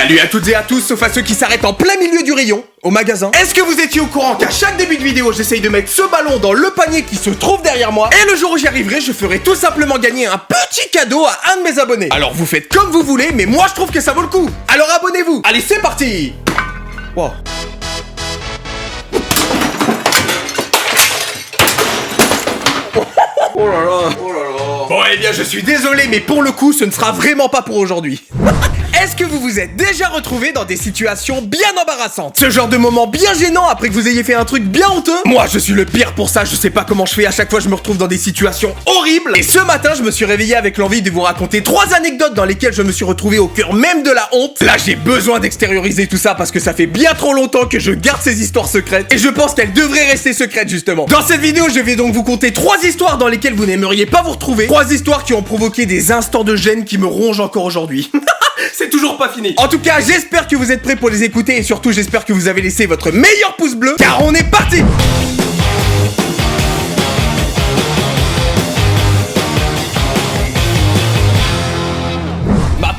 Salut à toutes et à tous, sauf à ceux qui s'arrêtent en plein milieu du rayon, au magasin. Est-ce que vous étiez au courant qu'à chaque début de vidéo, j'essaye de mettre ce ballon dans le panier qui se trouve derrière moi, et le jour où j'y arriverai, je ferai tout simplement gagner un petit cadeau à un de mes abonnés. Alors vous faites comme vous voulez, mais moi je trouve que ça vaut le coup. Alors abonnez-vous. Allez, c'est parti. Wow. Oh là là. Oh là là. Bon, eh bien, je suis désolé, mais pour le coup, ce ne sera vraiment pas pour aujourd'hui. Est-ce que vous vous êtes déjà retrouvé dans des situations bien embarrassantes? Ce genre de moment bien gênant après que vous ayez fait un truc bien honteux? Moi, je suis le pire pour ça, je sais pas comment je fais, à chaque fois je me retrouve dans des situations horribles. Et ce matin, je me suis réveillé avec l'envie de vous raconter 3 anecdotes dans lesquelles je me suis retrouvé au cœur même de la honte. Là, j'ai besoin d'extérioriser tout ça parce que ça fait bien trop longtemps que je garde ces histoires secrètes. Et je pense qu'elles devraient rester secrètes justement. Dans cette vidéo, je vais donc vous conter 3 histoires dans lesquelles vous n'aimeriez pas vous retrouver. 3 histoires qui ont provoqué des instants de gêne qui me rongent encore aujourd'hui. C'est toujours pas fini. En tout cas, j'espère que vous êtes prêts pour les écouter et surtout j'espère que vous avez laissé votre meilleur pouce bleu car on est parti.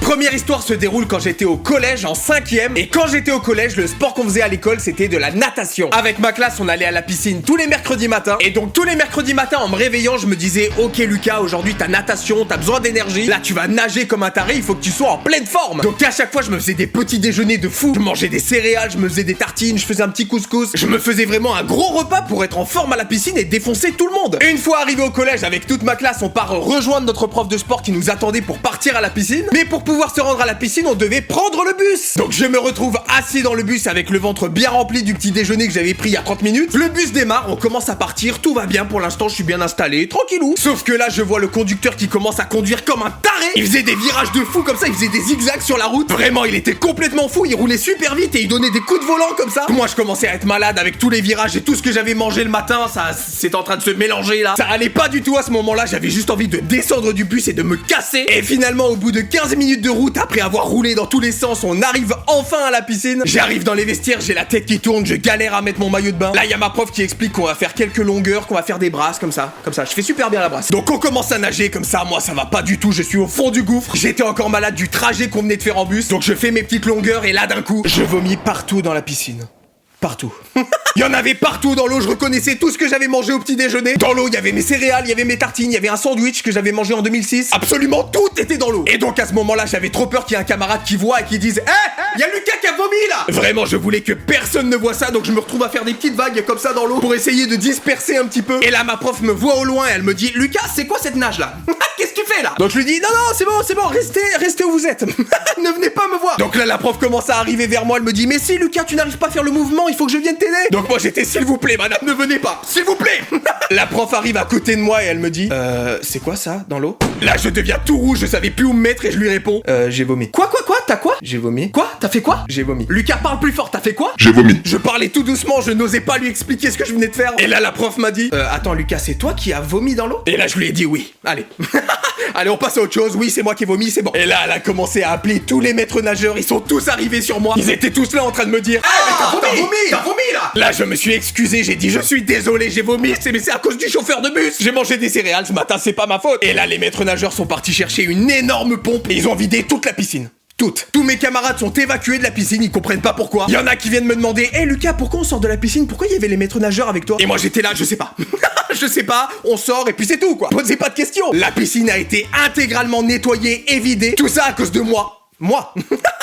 Première histoire se déroule quand j'étais au collège en 5ème. Et quand j'étais au collège, le sport qu'on faisait à l'école, c'était de la natation. Avec ma classe, on allait à la piscine tous les mercredis matins. Et donc tous les mercredis matins, en me réveillant, je me disais: ok Lucas, aujourd'hui t'as natation, t'as besoin d'énergie. Là tu vas nager comme un taré, il faut que tu sois en pleine forme. Donc à chaque fois, je me faisais des petits déjeuners de fou. Je mangeais des céréales, je me faisais des tartines, je faisais un petit couscous. Je me faisais vraiment un gros repas pour être en forme à la piscine et défoncer tout le monde. Une fois arrivé au collège avec toute ma classe, on part rejoindre notre prof de sport qui nous attendait pour partir à la piscine. Mais pour pouvoir se rendre à la piscine, on devait prendre le bus. Donc je me retrouve assis dans le bus avec le ventre bien rempli du petit déjeuner que j'avais pris il y a 30 minutes. Le bus démarre, on commence à partir, tout va bien pour l'instant, je suis bien installé, tranquillou. Sauf que là, je vois le conducteur qui commence à conduire comme un taré. Il faisait des virages de fou comme ça, il faisait des zigzags sur la route. Vraiment, il était complètement fou, il roulait super vite et il donnait des coups de volant comme ça. Moi, je commençais à être malade avec tous les virages et tout ce que j'avais mangé le matin, ça c'est en train de se mélanger là. Ça allait pas du tout à ce moment-là, j'avais juste envie de descendre du bus et de me casser. Et finalement, au bout de 15 minutes de route, après avoir roulé dans tous les sens, on arrive enfin à la piscine. J'arrive dans les vestiaires, j'ai la tête qui tourne, je galère à mettre mon maillot de bain. Là, il y a ma prof qui explique qu'on va faire quelques longueurs, qu'on va faire des brasses comme ça. Je fais super bien la brasse. Donc on commence à nager comme ça, moi ça va pas du tout, je suis au fond du gouffre. J'étais encore malade du trajet qu'on venait de faire en bus. Donc je fais mes petites longueurs et là d'un coup, je vomis partout dans la piscine. Partout. Il y en avait partout dans l'eau, je reconnaissais tout ce que j'avais mangé au petit déjeuner. Dans l'eau, il y avait mes céréales, il y avait mes tartines, il y avait un sandwich que j'avais mangé en 2006. Absolument tout était dans l'eau. Et donc à ce moment-là, j'avais trop peur qu'il y ait un camarade qui voit et qui dise: il y a Lucas qui a vomi là. Vraiment, je voulais que personne ne voit ça, donc je me retrouve à faire des petites vagues comme ça dans l'eau pour essayer de disperser un petit peu. Et là, ma prof me voit au loin et elle me dit: Lucas, c'est quoi cette nage là? Qu'est-ce que tu fais là? Donc je lui dis: non, c'est bon, restez où vous êtes. Ne venez pas me voir. Donc là, la prof commence à arriver vers moi, elle me dit: mais si Lucas, tu n'arrives pas à faire le mouvement, il faut que je vienne t'aider. Donc moi j'étais: s'il vous plaît madame, ne venez pas, s'il vous plaît. La prof arrive à côté de moi et elle me dit: c'est quoi ça dans l'eau? Là je deviens tout rouge, je savais plus où me mettre et je lui réponds: j'ai vomi. Quoi? T'as quoi? J'ai vomi. Quoi? T'as fait quoi? J'ai vomi. Lucas, parle plus fort, t'as fait quoi? J'ai vomi. Je parlais tout doucement, je n'osais pas lui expliquer ce que je venais de faire. Et là la prof m'a dit: attends Lucas, c'est toi qui as vomi dans l'eau? Et là je lui ai dit oui. Allez. Allez, on passe à autre chose. Oui, c'est moi qui ai vomi, c'est bon. Et là elle a commencé à appeler tous les maîtres nageurs, ils sont tous arrivés sur moi. Ils étaient tous là en train de me dire: t'as vomi là. Là je me suis excusé, j'ai dit: je suis désolé, j'ai vomi, mais c'est à cause du chauffeur de bus. J'ai mangé des céréales ce matin, c'est pas ma faute. Et là les maîtres nageurs sont partis chercher une énorme pompe et ils ont vidé toute la piscine. Toutes. Tous mes camarades sont évacués de la piscine, ils comprennent pas pourquoi. Il y en a qui viennent me demander: Lucas, pourquoi on sort de la piscine? Pourquoi il y avait les maîtres nageurs avec toi? Et moi j'étais là, je sais pas. Je sais pas, on sort et puis c'est tout quoi. Posez pas de questions. La piscine a été intégralement nettoyée et vidée. Tout ça à cause de moi.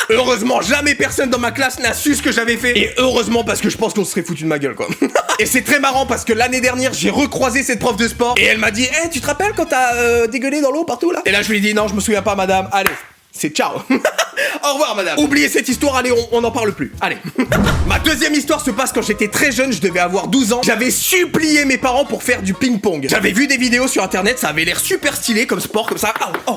Heureusement, jamais personne dans ma classe n'a su ce que j'avais fait. Et heureusement, parce que je pense qu'on se serait foutu de ma gueule quoi. Et c'est très marrant parce que l'année dernière, j'ai recroisé cette prof de sport et elle m'a dit: tu te rappelles quand t'as dégueulé dans l'eau partout là? Et là je lui ai dit: non, je me souviens pas madame, allez. C'est ciao. Au revoir madame. Oubliez cette histoire, allez, on n'en parle plus. Allez. Ma deuxième histoire se passe quand j'étais très jeune, je devais avoir 12 ans. J'avais supplié mes parents pour faire du ping-pong. J'avais vu des vidéos sur internet, ça avait l'air super stylé comme sport, comme ça. Oh.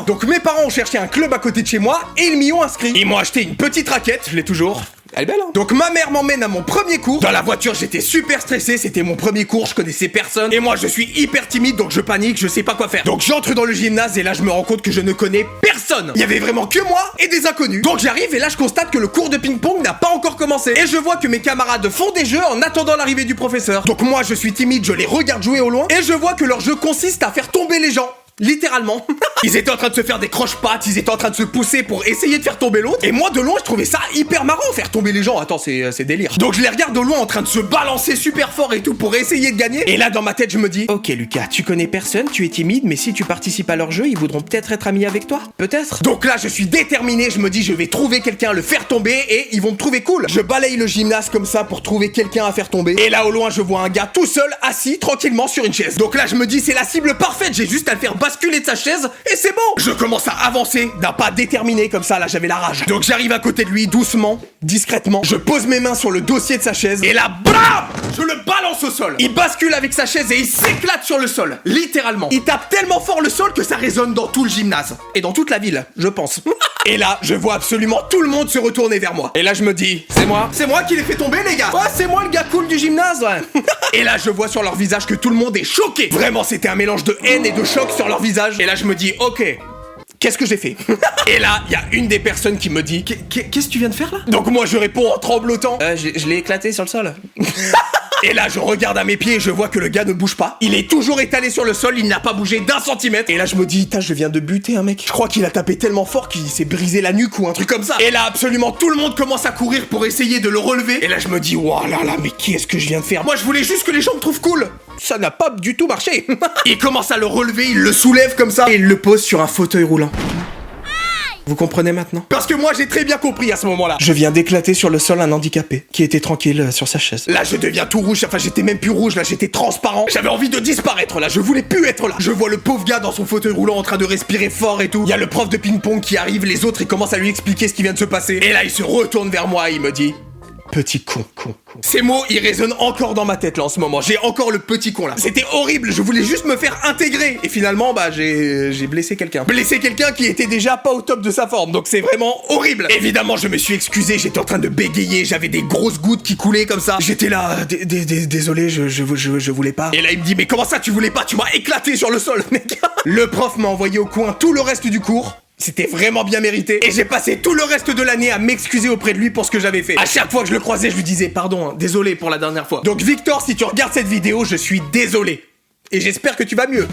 Donc mes parents ont cherché un club à côté de chez moi et ils m'y ont inscrit. Ils m'ont acheté une petite raquette, je l'ai toujours. Elle est belle hein. Donc ma mère m'emmène à mon premier cours. Dans la voiture j'étais super stressé, c'était mon premier cours, je connaissais personne. Et moi je suis hyper timide donc je panique, je sais pas quoi faire. Donc j'entre dans le gymnase et là je me rends compte que je ne connais personne. Il y avait vraiment que moi et des inconnus. Donc j'arrive et là je constate que le cours de ping-pong n'a pas encore commencé. Et je vois que mes camarades font des jeux en attendant l'arrivée du professeur. Donc moi je suis timide, je les regarde jouer au loin et je vois que leur jeu consiste à faire tomber les gens. Littéralement. Ils étaient en train de se faire des croche-pattes, ils étaient en train de se pousser pour essayer de faire tomber l'autre. Et moi, de loin, je trouvais ça hyper marrant, faire tomber les gens. Attends, c'est délire. Donc je les regarde de loin en train de se balancer super fort et tout pour essayer de gagner. Et là, dans ma tête, je me dis, ok Lucas, tu connais personne, tu es timide, mais si tu participes à leur jeu, ils voudront peut-être être amis avec toi. Peut-être. Donc là, je suis déterminé, je me dis, je vais trouver quelqu'un, le faire tomber et ils vont me trouver cool. Je balaye le gymnase comme ça pour trouver quelqu'un à faire tomber. Et là, au loin, je vois un gars tout seul, assis tranquillement sur une chaise. Donc là, je me dis, c'est la cible parfaite, j'ai juste à le faire basculer de sa chaise et c'est bon. Je commence à avancer d'un pas déterminé comme ça, là j'avais la rage. Donc j'arrive à côté de lui doucement, discrètement. Je pose mes mains sur le dossier de sa chaise et là, bam, je le balance au sol. Il bascule avec sa chaise et il s'éclate sur le sol, littéralement. Il tape tellement fort le sol que ça résonne dans tout le gymnase et dans toute la ville, je pense. Et là, je vois absolument tout le monde se retourner vers moi. Et là, je me dis, c'est moi qui les fait tomber, les gars. Ouais, c'est moi le gars cool du gymnase, ouais. Et là, je vois sur leur visage que tout le monde est choqué. Vraiment, c'était un mélange de haine et de choc sur leur visage. Et là, je me dis, ok, qu'est-ce que j'ai fait? Et là, il y a une des personnes qui me dit, qu'est-ce que tu viens de faire là? Donc moi, je réponds en tremblotant, je l'ai éclaté sur le sol. Et là, je regarde à mes pieds et je vois que le gars ne bouge pas. Il est toujours étalé sur le sol, il n'a pas bougé d'un centimètre. Et là, je me dis, je viens de buter un mec. Je crois qu'il a tapé tellement fort qu'il s'est brisé la nuque ou un truc comme ça. Et là, absolument tout le monde commence à courir pour essayer de le relever. Et là, je me dis, waouh là là, mais qu'est-ce que je viens de faire? Moi, je voulais juste que les gens me trouvent cool. Ça n'a pas du tout marché. Il commence à le relever, il le soulève comme ça et il le pose sur un fauteuil roulant. Vous comprenez maintenant? Parce que moi j'ai très bien compris à ce moment-là. Je viens d'éclater sur le sol un handicapé qui était tranquille sur sa chaise. Là je deviens tout rouge, enfin j'étais même plus rouge, là j'étais transparent. J'avais envie de disparaître là, je voulais plus être là. Je vois le pauvre gars dans son fauteuil roulant en train de respirer fort et tout. Il y a le prof de ping-pong qui arrive, les autres ils commencent à lui expliquer ce qui vient de se passer. Et là il se retourne vers moi et il me dit... Petit con. Ces mots, ils résonnent encore dans ma tête là en ce moment. J'ai encore le petit con là. C'était horrible, je voulais juste me faire intégrer. Et finalement, j'ai blessé quelqu'un. Blessé quelqu'un qui était déjà pas au top de sa forme. Donc c'est vraiment horrible. Évidemment, je me suis excusé, j'étais en train de bégayer. J'avais des grosses gouttes qui coulaient comme ça. J'étais là, désolé, je voulais pas. Et là, il me dit, mais comment ça tu voulais pas? Tu m'as éclaté sur le sol, mec. Le prof m'a envoyé au coin tout le reste du cours. C'était vraiment bien mérité. Et j'ai passé tout le reste de l'année à m'excuser auprès de lui pour ce que j'avais fait. À chaque fois que je le croisais, je lui disais pardon, désolé pour la dernière fois. Donc Victor, si tu regardes cette vidéo, je suis désolé. Et j'espère que tu vas mieux.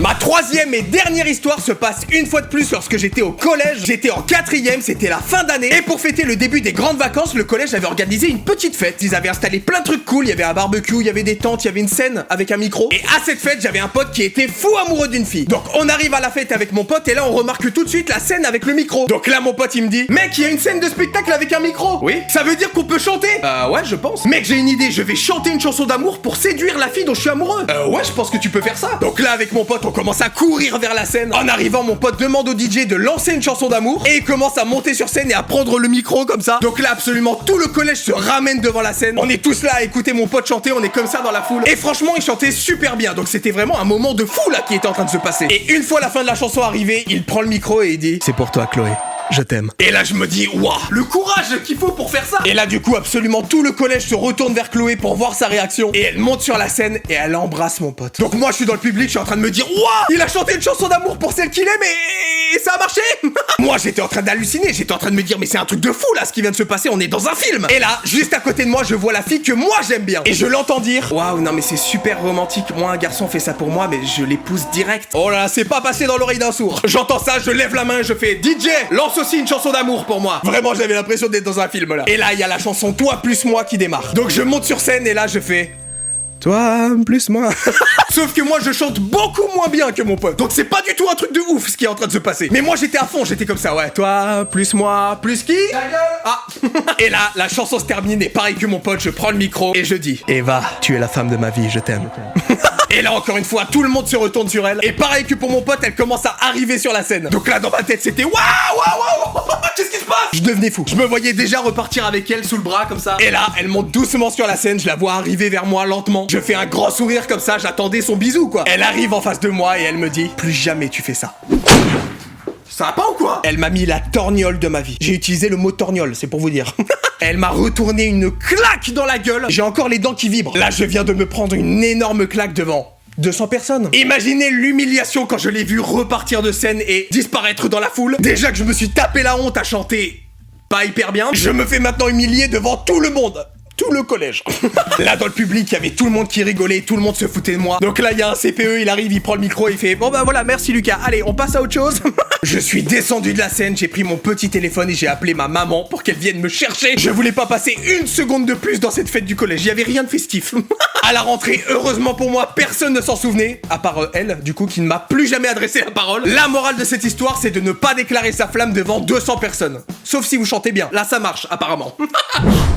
Ma troisième et dernière histoire se passe une fois de plus lorsque j'étais au collège. J'étais en 4ème, c'était la fin d'année. Et pour fêter le début des grandes vacances, le collège avait organisé une petite fête. Ils avaient installé plein de trucs cool. Il y avait un barbecue, il y avait des tentes, il y avait une scène avec un micro. Et à cette fête, j'avais un pote qui était fou amoureux d'une fille. Donc on arrive à la fête avec mon pote et là on remarque tout de suite la scène avec le micro. Donc là mon pote il me dit, mec, il y a une scène de spectacle avec un micro. Oui. Ça veut dire qu'on peut chanter? Ouais, je pense. Mec, j'ai une idée, je vais chanter une chanson d'amour pour séduire la fille dont je suis amoureux. Ouais, je pense que tu peux faire ça. Donc là avec mon pote on commence à courir vers la scène. En arrivant mon pote demande au DJ de lancer une chanson d'amour et il commence à monter sur scène et à prendre le micro comme ça. Donc là absolument tout le collège se ramène devant la scène. On est tous là à écouter mon pote chanter, on est comme ça dans la foule. Et franchement il chantait super bien. Donc c'était vraiment un moment de fou là qui était en train de se passer. Et une fois la fin de la chanson arrivée, il prend le micro et il dit, c'est pour toi Chloé. Je t'aime. Et là je me dis, waouh, le courage qu'il faut pour faire ça. Et là du coup absolument tout le collège se retourne vers Chloé pour voir sa réaction. Et elle monte sur la scène et elle embrasse mon pote. Donc moi je suis dans le public, je suis en train de me dire, waouh, il a chanté une chanson d'amour pour celle qu'il aime et ça a marché. Moi j'étais en train d'halluciner, j'étais en train de me dire, mais c'est un truc de fou là ce qui vient de se passer, on est dans un film. Et là juste à côté de moi je vois la fille que moi j'aime bien. Et je l'entends dire, waouh, non mais c'est super romantique, moi un garçon fait ça pour moi mais je l'épouse direct. Oh là, c'est pas passé dans l'oreille d'un sourd. J'entends ça, je lève la main et je fais, DJ, lance aussi une chanson d'amour pour moi. Vraiment j'avais l'impression d'être dans un film là. Et là il y a la chanson Toi plus moi qui démarre. Donc je monte sur scène et là je fais Toi plus moi. Sauf que moi je chante beaucoup moins bien que mon pote. Donc c'est pas du tout un truc de ouf ce qui est en train de se passer. Mais moi j'étais à fond, j'étais comme ça, ouais. Toi plus moi plus qui? Ta gueule. Ah. Et là la chanson se termine et pareil que mon pote, je prends le micro et je dis Eva, tu es la femme de ma vie, je t'aime. Et là encore une fois tout le monde se retourne sur elle. Et pareil que pour mon pote, elle commence à arriver sur la scène. Donc là dans ma tête c'était waouh. Qu'est-ce qui se passe? Je devenais fou. Je me voyais déjà repartir avec elle sous le bras comme ça. Et là elle monte doucement sur la scène, je la vois arriver vers moi lentement. Je fais un grand sourire comme ça, j'attendais son bisou quoi. Elle arrive en face de moi et elle me dit plus jamais tu fais ça. Ça va pas ou quoi? Elle m'a mis la torgnole de ma vie. J'ai utilisé le mot torgnole, c'est pour vous dire. Elle m'a retourné une claque dans la gueule. J'ai encore les dents qui vibrent. Là, je viens de me prendre une énorme claque devant 200 personnes. Imaginez l'humiliation quand je l'ai vu repartir de scène et disparaître dans la foule. Déjà que je me suis tapé la honte à chanter pas hyper bien, je me fais maintenant humilier devant tout le monde. tout le collège. Là dans le public, il y avait tout le monde qui rigolait, tout le monde se foutait de moi. Donc là il y a un CPE, il arrive, il prend le micro, il fait bon bah voilà, merci Lucas, allez on passe à autre chose. Je suis descendu de la scène, j'ai pris mon petit téléphone et j'ai appelé ma maman pour qu'elle vienne me chercher. Je voulais pas passer une seconde de plus dans cette fête du collège, il y avait rien de festif. À la rentrée, heureusement pour moi, personne ne s'en souvenait, à part elle, du coup, qui ne m'a plus jamais adressé la parole. La morale de cette histoire, c'est de ne pas déclarer sa flamme devant 200 personnes. Sauf si vous chantez bien, là ça marche apparemment.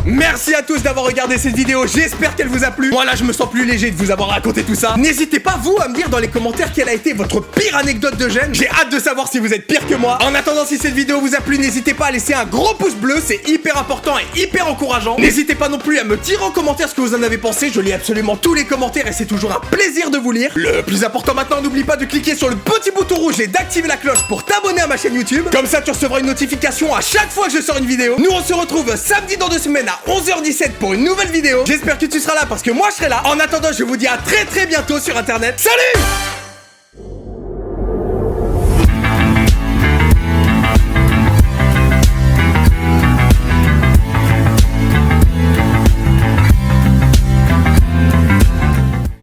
Merci à tous d'avoir regardé cette vidéo, j'espère qu'elle vous a plu. Moi là je me sens plus léger de vous avoir raconté tout ça. N'hésitez pas vous à me dire dans les commentaires quelle a été votre pire anecdote de gêne. J'ai hâte de savoir si vous êtes pire que moi. En attendant, si cette vidéo vous a plu, n'hésitez pas à laisser un gros pouce bleu, c'est hyper important et hyper encourageant. N'hésitez pas non plus à me dire en commentaire ce que vous en avez pensé, je lis absolument tous les commentaires et c'est toujours un plaisir de vous lire. Le plus important maintenant, n'oublie pas de cliquer sur le petit bouton rouge et d'activer la cloche pour t'abonner à ma chaîne YouTube. Comme ça tu recevras une notification à chaque fois que je sors une vidéo. Nous on se retrouve samedi dans 2 semaines à 11h17 pour une nouvelle vidéo. J'espère que tu seras là parce que moi je serai là. En attendant, je vous dis à très bientôt sur internet. Salut!